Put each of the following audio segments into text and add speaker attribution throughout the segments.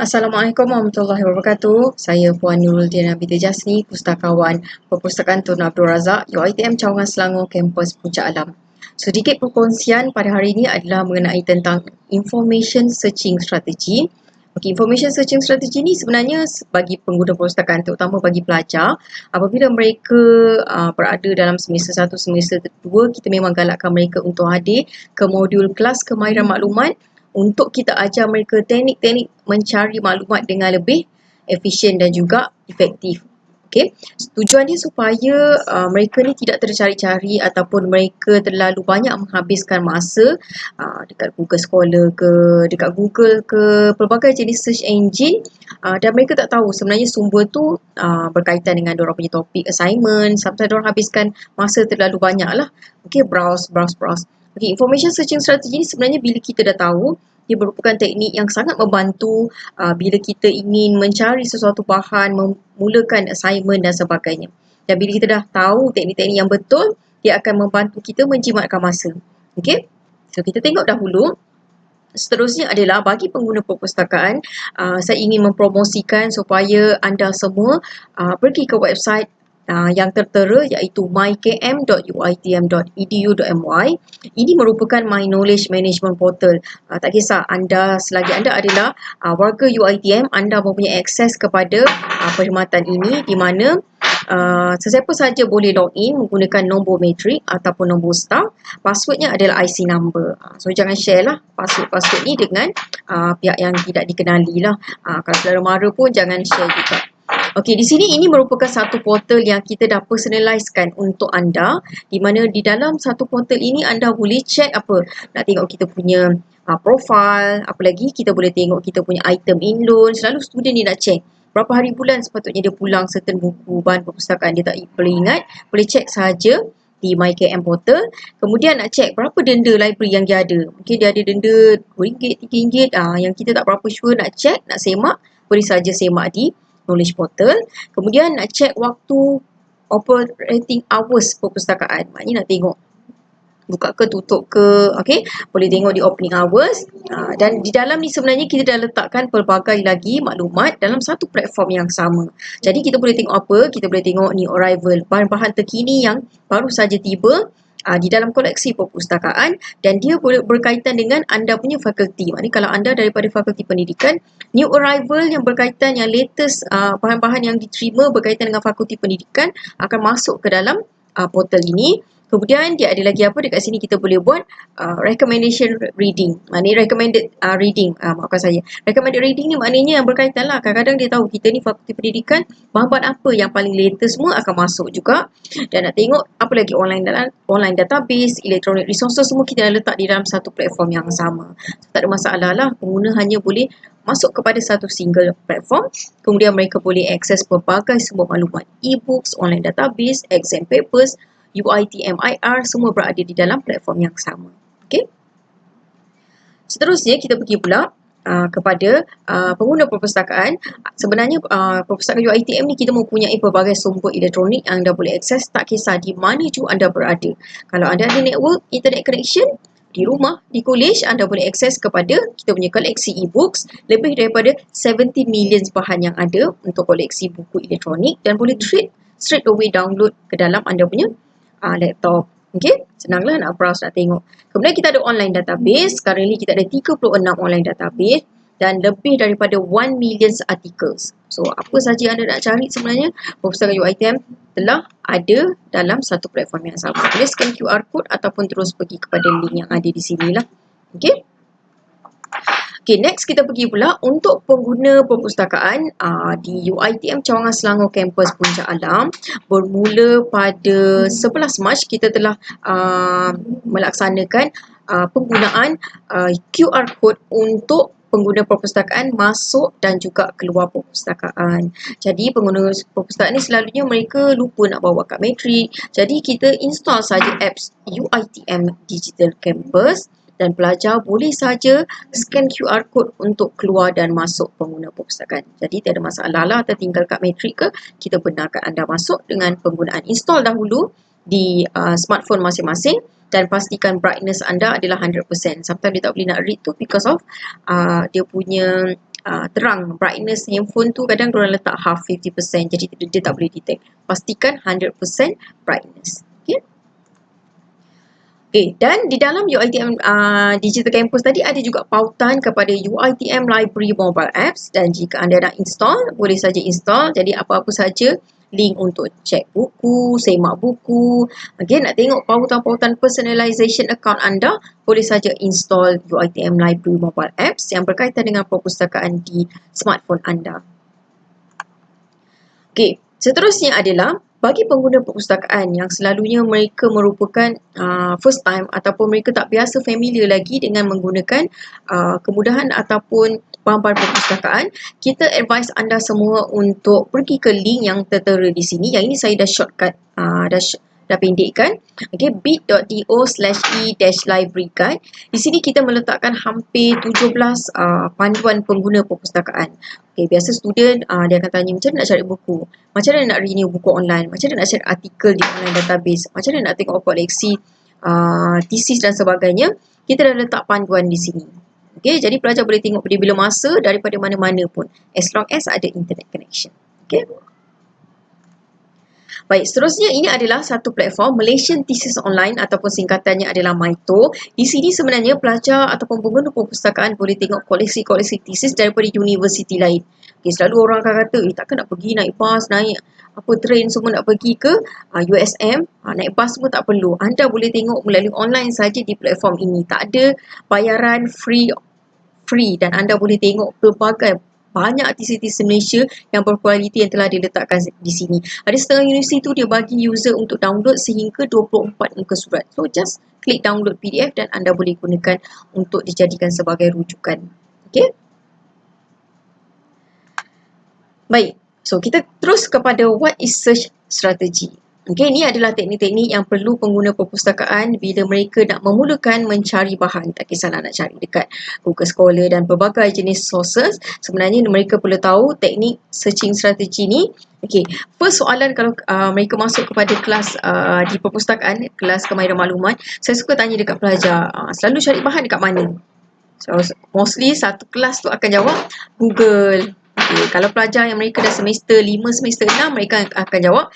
Speaker 1: Assalamualaikum warahmatullahi wabarakatuh. Saya Puan Nurul Diana Binti Jasni, Pustakawan Perpustakaan Tun Abdul Razak, UiTM Cawangan Selangor, Kampus Puncak Alam. Sedikit perkongsian pada hari ini adalah mengenai tentang Information Searching Strategy. Okey, Information Searching Strategy ni sebenarnya bagi pengguna perpustakaan, terutama bagi pelajar, apabila mereka berada dalam semester 1, semester 2, kita memang galakkan mereka untuk hadir ke modul kelas kemahiran maklumat untuk kita ajar mereka teknik-teknik mencari maklumat dengan lebih efisien dan juga efektif. Okey, tujuan dia supaya mereka ni tidak tercari-cari ataupun mereka terlalu banyak menghabiskan masa dekat Google Scholar ke, dekat Google ke, pelbagai jenis search engine dan mereka tak tahu sebenarnya sumber tu berkaitan dengan diorang punya topik assignment. Sometimes diorang habiskan masa terlalu banyak lah. Okey, browse. Okay, information searching strategy ni sebenarnya bila kita dah tahu, dia merupakan teknik yang sangat membantu bila kita ingin mencari sesuatu bahan, memulakan assignment dan sebagainya. Dan bila kita dah tahu teknik-teknik yang betul, dia akan membantu kita menjimatkan masa. Okay? So, kita tengok dahulu. Seterusnya adalah bagi pengguna perpustakaan, saya ingin mempromosikan supaya anda semua pergi ke website yang tertera iaitu mykm.uitm.edu.my. Ini merupakan My Knowledge Management Portal. Tak kisah anda, selagi anda adalah warga UiTM, anda mempunyai akses kepada perkhidmatan ini di mana sesiapa saja boleh login menggunakan nombor matrik ataupun nombor staff. Passwordnya adalah IC number. So jangan share lah password ni dengan pihak yang tidak dikenali lah. Kalau saudara mara pun jangan share juga. Okey, di sini ini merupakan satu portal yang kita dah personalizekan untuk anda, di mana di dalam satu portal ini anda boleh check apa, nak tengok kita punya profile, apa lagi kita boleh tengok kita punya item in loan. Selalu student ni nak check berapa hari bulan sepatutnya dia pulang certain buku bahan perpustakaan, dia tak perlu ingat, boleh check sahaja di MyKM portal. Kemudian nak check berapa denda library yang dia ada. Mungkin dia ada denda RM2, RM3, yang kita tak berapa sure nak check, nak semak, boleh saja semak di Knowledge Portal. Kemudian nak check waktu operating hours perpustakaan. Maknanya nak tengok buka ke tutup ke, okey, boleh tengok di opening hours. Dan di dalam ni sebenarnya kita dah letakkan pelbagai lagi maklumat dalam satu platform yang sama. Jadi kita boleh tengok apa? Kita boleh tengok new arrival, bahan-bahan terkini yang baru saja tiba di dalam koleksi perpustakaan, dan dia boleh berkaitan dengan anda punya fakulti. Maknanya kalau anda daripada fakulti pendidikan, new arrival yang berkaitan, yang latest bahan-bahan yang diterima berkaitan dengan fakulti pendidikan akan masuk ke dalam portal ini. Kemudian dia ada lagi apa, dekat sini kita boleh buat recommendation reading. Maknanya recommended reading, maafkan saya. Recommended reading ni maknanya yang berkaitan lah. Kadang-kadang dia tahu kita ni fakulti pendidikan, bahan-bahan apa yang paling latest semua akan masuk juga. Dan nak tengok apa lagi online database, electronic resources, semua kita dah letak di dalam satu platform yang sama. So, tak ada masalah lah, pengguna hanya boleh masuk kepada satu single platform. Kemudian mereka boleh akses pelbagai semua maklumat, e-books, online database, exam papers, UiTM IR, semua berada di dalam platform yang sama. Okey. Seterusnya kita pergi pula kepada pengguna perpustakaan. Sebenarnya perpustakaan UiTM ni kita mempunyai pelbagai sumber elektronik yang anda boleh akses tak kisah di mana juga anda berada. Kalau anda ada network, internet connection, di rumah, di college, anda boleh akses kepada kita punya koleksi e-books, lebih daripada 70 million bahan yang ada untuk koleksi buku elektronik, dan boleh straight away download ke dalam anda punya laptop. Okay, senanglah nak browse, nak tengok. Kemudian kita ada online database. Sekarang ni kita ada 36 online database dan lebih daripada 1 million articles. So, apa saja anda nak cari sebenarnya, perpustakaan UiTM telah ada dalam satu platform yang sama. Boleh scan QR code ataupun terus pergi kepada link yang ada di sini lah. Okay. Okay, next kita pergi pula untuk pengguna perpustakaan di UiTM Cawangan Selangor Kampus Puncak Alam. Bermula pada 11 Mac kita telah melaksanakan penggunaan QR code untuk pengguna perpustakaan masuk dan juga keluar perpustakaan. Jadi pengguna perpustakaan ni selalunya mereka lupa nak bawa kad matrik. Jadi kita install saja apps UiTM Digital Campus dan pelajar boleh saja scan QR code untuk keluar dan masuk pengguna perpustakaan. Jadi tiada masalah lah, tertinggal kad matrik ke, kita benarkan anda masuk dengan penggunaan install dahulu di smartphone masing-masing dan pastikan brightness anda adalah 100%. Sometimes dia tak boleh nak read tu because of dia punya terang, brightness handphone tu kadang diorang letak half 50%, jadi dia tak boleh detect. Pastikan 100% brightness. Okay. Okay, dan di dalam UiTM Digital Campus tadi ada juga pautan kepada UiTM Library Mobile Apps, dan jika anda nak install, boleh saja install. Jadi apa-apa saja link untuk cek buku, semak buku, nak tengok pautan-pautan personalization account anda, boleh saja install UiTM Library Mobile Apps yang berkaitan dengan perpustakaan di smartphone anda. Okay, seterusnya adalah bagi pengguna perpustakaan yang selalunya mereka merupakan first time ataupun mereka tak biasa familiar lagi dengan menggunakan kemudahan ataupun bahan-bahan perpustakaan, kita advise anda semua untuk pergi ke link yang tertera di sini. Yang ini saya dah shortcut, dah pendekkan. Okay, bit.do/e-library guide. Di sini kita meletakkan hampir 17 panduan pengguna perpustakaan. Okay, biasa student dia akan tanya macam mana nak cari buku, macam mana nak renew buku online, macam mana nak cari artikel di online database, macam mana nak tengok koleksi thesis dan sebagainya. Kita dah letak panduan di sini. Okay, jadi pelajar boleh tengok bila masa daripada mana-mana pun, as long as ada internet connection. Okay. Baik, seterusnya ini adalah satu platform Malaysian Thesis Online ataupun singkatannya adalah MAITO. Di sini sebenarnya pelajar ataupun pengguna perpustakaan boleh tengok koleksi-koleksi thesis daripada universiti lain. Okay, selalu orang akan kata, takkan nak pergi naik bas, naik train semua nak pergi ke USM, naik bas semua tak perlu. Anda boleh tengok melalui online saja di platform ini. Tak ada bayaran, free, dan anda boleh tengok pelbagai banyak thesis Malaysia yang berkualiti yang telah diletakkan di sini. Ada setengah universiti tu dia bagi user untuk download sehingga 24 muka surat. So just klik download PDF dan anda boleh gunakan untuk dijadikan sebagai rujukan. Okay. Baik, so kita terus kepada what is search strategy. Okay, ini adalah teknik-teknik yang perlu pengguna perpustakaan bila mereka nak memulakan mencari bahan. Tak kisahlah nak cari dekat Google Scholar dan pelbagai jenis sources. Sebenarnya mereka perlu tahu teknik searching strategi ni. Okay, first soalan kalau mereka masuk kepada kelas di perpustakaan, kelas kemahiran maklumat, saya suka tanya dekat pelajar, selalu cari bahan dekat mana? So, mostly satu kelas tu akan jawab Google. Okay, kalau pelajar yang mereka dah semester 5, semester 6, mereka akan jawab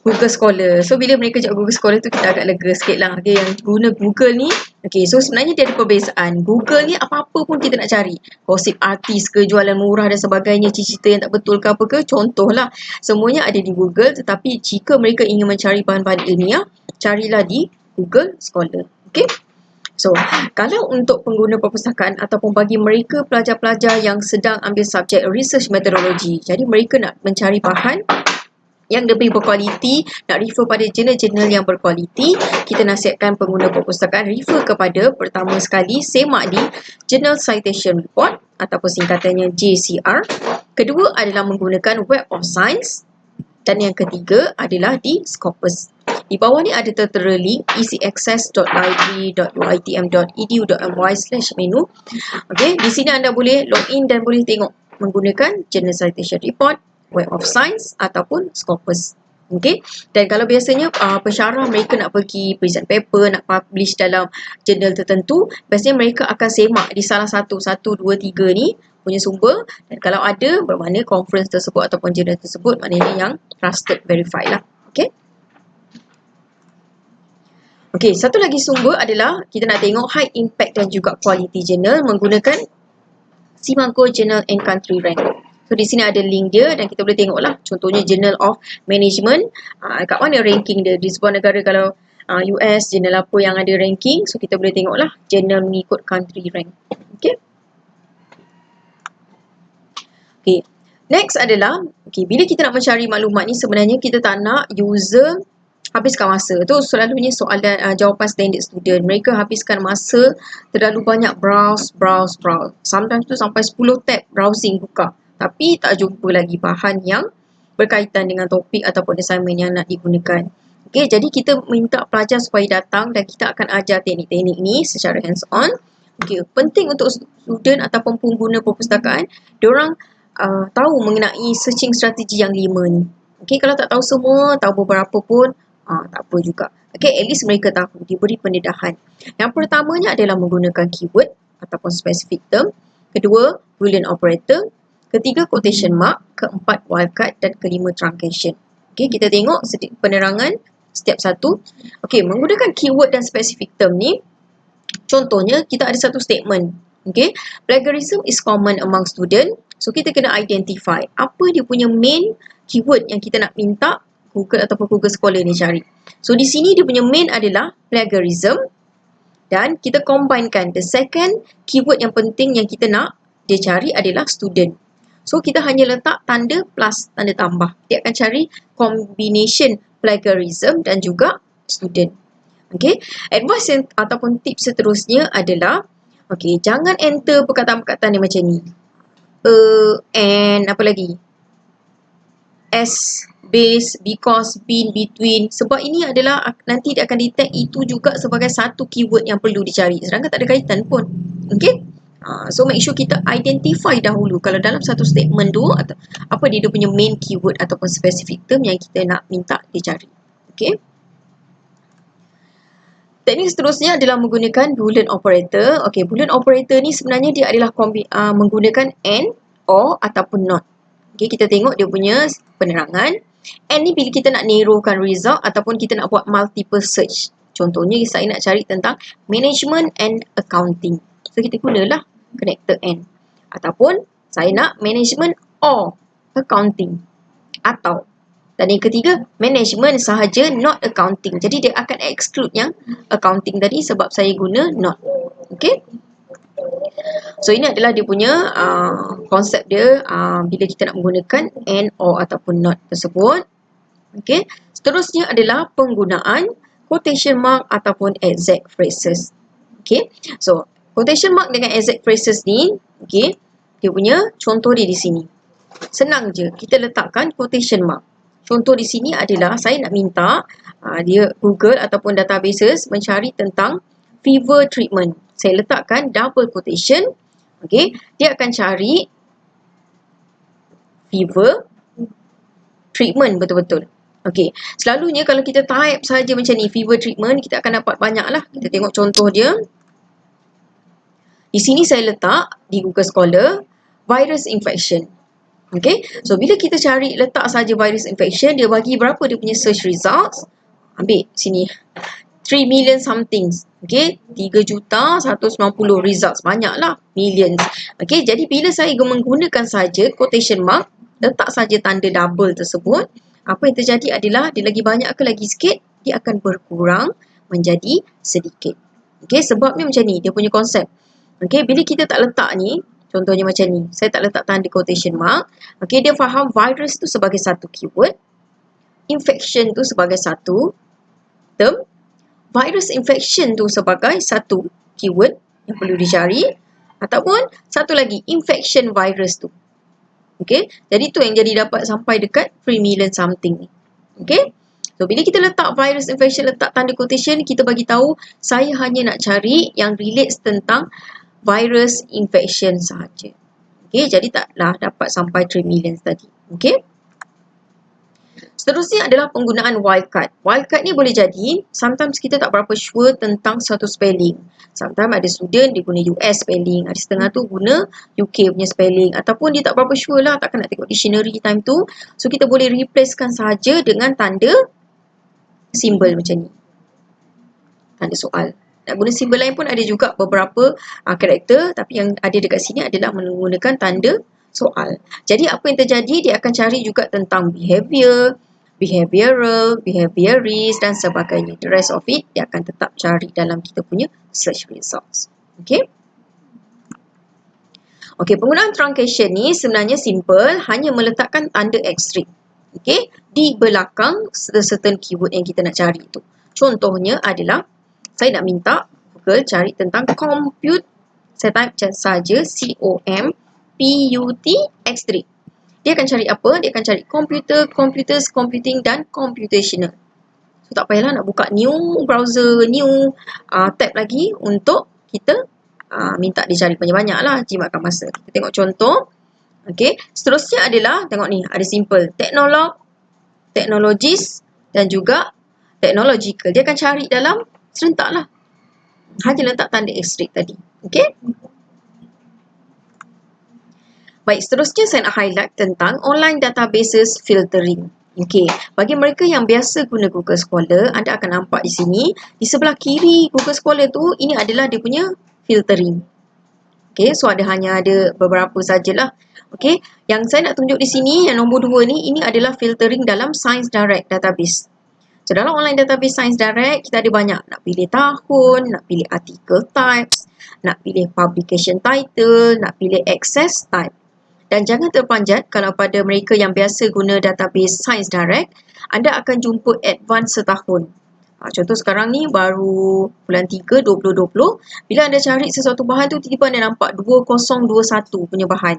Speaker 1: Google Scholar. So bila mereka jawab Google Scholar tu kita agak lega sikit lah. Okay, yang guna Google ni, okay, so sebenarnya dia ada perbezaan. Google ni apa-apa pun kita nak cari. Gosip artis ke, jualan murah dan sebagainya, cerita yang tak betul ke apa ke, contohlah. Semuanya ada di Google, tetapi jika mereka ingin mencari bahan-bahan ilmiah, carilah di Google Scholar. Okay. So, kalau untuk pengguna perpustakaan ataupun bagi mereka pelajar-pelajar yang sedang ambil subjek research methodology, jadi mereka nak mencari bahan yang lebih berkualiti, nak refer pada jurnal-jurnal yang berkualiti, kita nasihatkan pengguna perpustakaan refer kepada, pertama sekali, semak di Journal Citation Report ataupun singkatannya JCR. Kedua adalah menggunakan Web of Science. Dan yang ketiga adalah di Scopus. Di bawah ni ada tertera link easyaccess.library.uitm.edu.my/menu. Okey, di sini anda boleh login dan boleh tengok menggunakan Journal Citation Report, Web of Science ataupun Scopus. Okey, dan kalau biasanya pensyarah mereka nak pergi present paper, nak publish dalam jurnal tertentu, biasanya mereka akan semak di salah satu 1, 2, 3 ni punya sumber, dan kalau ada bermakna conference tersebut ataupun jurnal tersebut maknanya yang trusted, verified lah. Okey. Okey, satu lagi sumber adalah kita nak tengok high impact dan juga quality journal menggunakan Simago Journal and Country Rank. So di sini ada link dia dan kita boleh tengoklah contohnya Journal of Management, kat mana ranking dia di sebuah negara. Kalau US, jurnal apa yang ada ranking, so kita boleh tengoklah jurnal mengikut country rank. Okey. Okay. Next adalah, bila kita nak mencari maklumat ni sebenarnya kita tak nak user habiskan masa. Itu selalunya soalan jawapan standard student. Mereka habiskan masa terlalu banyak browse. Sometimes tu sampai 10 tab browsing buka. Tapi tak jumpa lagi bahan yang berkaitan dengan topik ataupun assignment yang nak digunakan. Okay, jadi kita minta pelajar supaya datang dan kita akan ajar teknik-teknik ni secara hands on. Okay, penting untuk student ataupun pengguna perpustakaan, diorang tahu mengenai searching strategi yang 5 ni. Okay, kalau tak tahu semua, tahu beberapa pun, tak apa juga. Okay, at least mereka tahu, diberi pendedahan. Yang pertamanya adalah menggunakan keyword ataupun specific term. Kedua, Boolean operator. ketiga quotation mark, keempat wildcard dan kelima truncation. Okey, kita tengok sedikit penerangan setiap satu. Okey, menggunakan keyword dan specific term ni, contohnya kita ada satu statement. Okey, plagiarism is common among student. So kita kena identify apa dia punya main keyword yang kita nak minta Google ataupun Google Scholar ni cari. So di sini dia punya main adalah plagiarism, dan kita combinekan the second keyword yang penting yang kita nak dia cari adalah student. So kita hanya letak tanda plus, tanda tambah. Dia akan cari combination plagiarism dan juga student. Okay, advice ataupun tips seterusnya adalah, okay, jangan enter perkataan-perkataan yang macam ni. And apa lagi? As, base, because, been, between. Sebab ini adalah nanti dia akan detect itu juga sebagai satu keyword yang perlu dicari. Sedangkan tak ada kaitan pun. Okay? So make sure kita identify dahulu kalau dalam satu statement tu atau apa dia punya main keyword ataupun specific term yang kita nak minta dicari. Okay? Teknik seterusnya adalah menggunakan Boolean operator. Okay, Boolean operator ni sebenarnya dia adalah menggunakan and, or ataupun not. Okay, kita tengok dia punya penerangan. And ni bila kita nak narrowkan result ataupun kita nak buat multiple search. Contohnya saya nak cari tentang management and accounting. So kita gunalah connector and. Ataupun saya nak management or accounting. Atau dan yang ketiga, management sahaja, not accounting. Jadi dia akan exclude yang accounting tadi sebab saya guna not. Okay. So ini adalah dia punya konsep dia bila kita nak menggunakan and, or ataupun not tersebut. Okay. Seterusnya adalah penggunaan quotation mark ataupun exact phrases. Okay. So quotation mark dengan exact phrases ni, okay, dia punya contoh dia di sini. Senang je, kita letakkan quotation mark. Contoh di sini adalah saya nak minta dia Google ataupun databases mencari tentang fever treatment. Saya letakkan double quotation. Okay, dia akan cari fever treatment betul-betul. Okay, selalunya kalau kita type saja macam ni fever treatment, kita akan dapat banyak lah. Kita tengok contoh dia. Di sini saya letak di Google Scholar virus infection. Okay, so bila kita cari letak saja virus infection, dia bagi berapa dia punya search results. Ambil sini 3 million something. Okay, 3,190 results. Banyak lah, millions. Okay, jadi bila saya menggunakan saja quotation mark, letak saja tanda double tersebut, apa yang terjadi adalah dia lagi banyak ke lagi sikit, dia akan berkurang menjadi sedikit. Okay, sebabnya macam ni, dia punya konsep. Okay, bila kita tak letak ni, contohnya macam ni, saya tak letak tanda quotation mark. Okay, dia faham virus tu sebagai satu keyword, infection tu sebagai satu term, virus infection tu sebagai satu keyword yang perlu dicari, ataupun satu lagi, infection virus tu. Okay, jadi tu yang jadi dapat sampai dekat 3 million something ni. Okay, so bila kita letak virus infection, letak tanda quotation, kita bagi tahu saya hanya nak cari yang relates tentang virus infection sahaja. Okay, jadi taklah dapat sampai 3 million tadi. Okay. Seterusnya adalah penggunaan wildcard. Wildcard ni boleh jadi, sometimes kita tak berapa sure tentang satu spelling. Sometimes ada student dia guna US spelling, ada setengah tu guna UK punya spelling. Ataupun dia tak berapa sure lah, takkan nak tengok dictionary time tu. So kita boleh replacekan saja dengan tanda simbol macam ni. Tanda soal. Nak guna simbol lain pun ada juga beberapa karakter, tapi yang ada dekat sini adalah menggunakan tanda soal. Jadi apa yang terjadi, dia akan cari juga tentang behavior, behavioral, behaviorist dan sebagainya. The rest of it, dia akan tetap cari dalam kita punya search results. Okay. Okay, penggunaan truncation ni sebenarnya simple, hanya meletakkan tanda asterisk. Okay, di belakang certain keyword yang kita nak cari tu. Contohnya adalah, saya nak minta Google cari tentang compute. Saya type saja COMPUT X3. Dia akan cari apa? Dia akan cari computer, computers, computing dan computational. So tak payahlah nak buka new browser, new tab lagi untuk kita minta dia cari banyak-banyak lah, jimatkan masa. Kita tengok contoh. Okay, seterusnya adalah, tengok ni, ada simple. Teknolog, technologies dan juga technological. Dia akan cari dalam serentak lah. Hanya letak tanda asterisk tadi. Okay. Baik, seterusnya saya nak highlight tentang online databases filtering. Okey, bagi mereka yang biasa guna Google Scholar, anda akan nampak di sini, di sebelah kiri Google Scholar tu, ini adalah dia punya filtering. Okey, so hanya ada beberapa sajalah. Okey, yang saya nak tunjuk di sini, yang nombor 2 ni, ini adalah filtering dalam Science Direct database. So, dalam online database Science Direct, kita ada banyak. Nak pilih tahun, nak pilih article types, nak pilih publication title, nak pilih access type. Dan jangan terpanjat kalau pada mereka yang biasa guna database Science Direct, anda akan jumpa advance setahun. Contoh sekarang ni baru bulan 3, 2020, bila anda cari sesuatu bahan tu, tiba-tiba anda nampak 2021 punya bahan.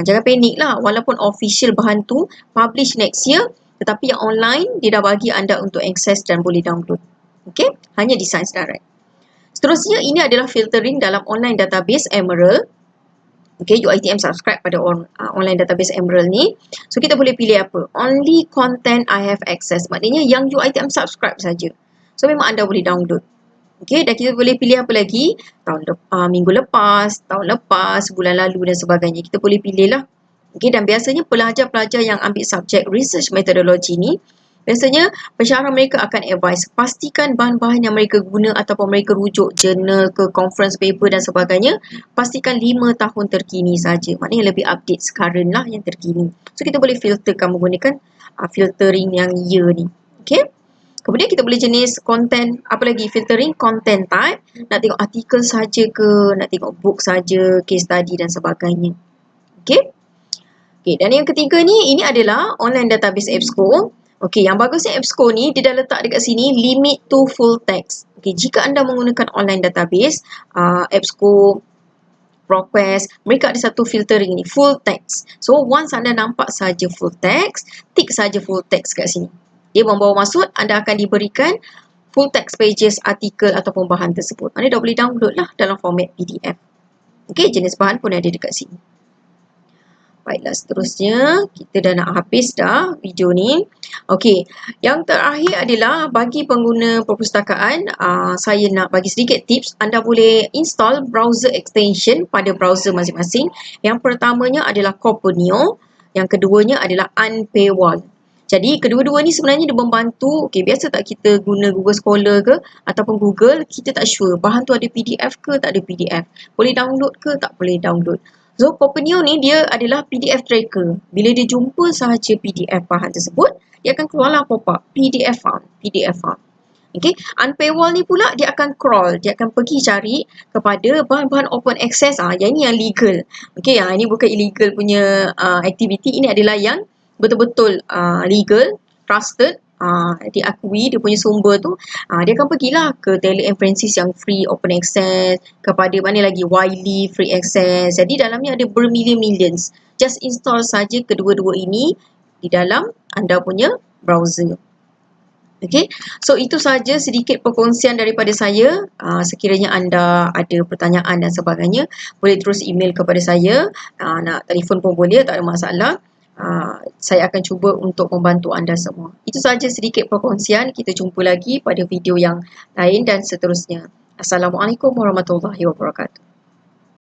Speaker 1: Jangan panik lah, walaupun official bahan tu publish next year, tetapi yang online dia dah bagi anda untuk akses dan boleh download. Okay, hanya di Science Direct. Seterusnya, ini adalah filtering dalam online database Emerald. Okay, UiTM subscribe pada online database Emerald ni. So, kita boleh pilih apa? Only content I have access. Maknanya yang UiTM subscribe saja. So, memang anda boleh download. Okay, dan kita boleh pilih apa lagi? Minggu lepas, tahun lepas, bulan lalu dan sebagainya. Kita boleh pilih lah. Okay, dan biasanya pelajar-pelajar yang ambil subjek research methodology ni, biasanya pensyarah mereka akan advise, pastikan bahan-bahan yang mereka guna ataupun mereka rujuk journal ke conference paper dan sebagainya, pastikan 5 tahun terkini saja. Maknanya lebih update sekarang lah yang terkini. So kita boleh filterkan menggunakan filtering yang year ni. Okay. Kemudian kita boleh jenis content, apa lagi filtering content type, nak tengok artikel saja ke, nak tengok book saja, case study dan sebagainya. Okay. Okay, dan yang ketiga ni, ini adalah online database EBSCO. Okey, yang bagusnya EBSCO ni, dia dah letak dekat sini limit to full text. Okey, jika anda menggunakan online database, EBSCO, ProQuest, mereka ada satu filtering ni, full text. So, once anda nampak saja full text, tick saja full text kat sini. Dia membawa maksud anda akan diberikan full text pages, artikel ataupun bahan tersebut. Anda dah boleh download lah dalam format PDF. Okey, jenis bahan pun ada dekat sini. Baiklah, seterusnya kita dah nak habis dah video ni. Okey, yang terakhir adalah bagi pengguna perpustakaan, saya nak bagi sedikit tips. Anda boleh install browser extension pada browser masing-masing. Yang pertamanya adalah Copernicus, yang keduanya adalah Unpaywall. Jadi kedua-dua ni sebenarnya dia membantu. Okey, biasa tak kita guna Google Scholar ke ataupun Google, kita tak sure bahan tu ada PDF ke tak ada PDF. Boleh download ke tak boleh download. So, Copernicus ni dia adalah PDF tracker. Bila dia jumpa sahaja PDF bahan tersebut, dia akan keluarlah pop-up PDF found, PDF found. Okay, Unpaywall ni pula dia akan crawl, dia akan pergi cari kepada bahan-bahan open access. Yang ini yang legal. Okay, ini bukan illegal punya activity. Ini adalah yang betul-betul legal, trusted, diakui dia punya sumber tu, dia akan pergilah ke Taylor & Francis yang free open access, kepada mana lagi Wiley free access. Jadi dalamnya ada bermillion-millions. Just install saja kedua-dua ini di dalam anda punya browser. Okay, so itu saja sedikit perkongsian daripada saya. Sekiranya anda ada pertanyaan dan sebagainya, boleh terus email kepada saya. Nak telefon pun boleh, tak ada masalah. Saya akan cuba untuk membantu anda semua. Itu sahaja sedikit perkongsian. Kita jumpa lagi pada video yang lain dan seterusnya. Assalamualaikum warahmatullahi wabarakatuh.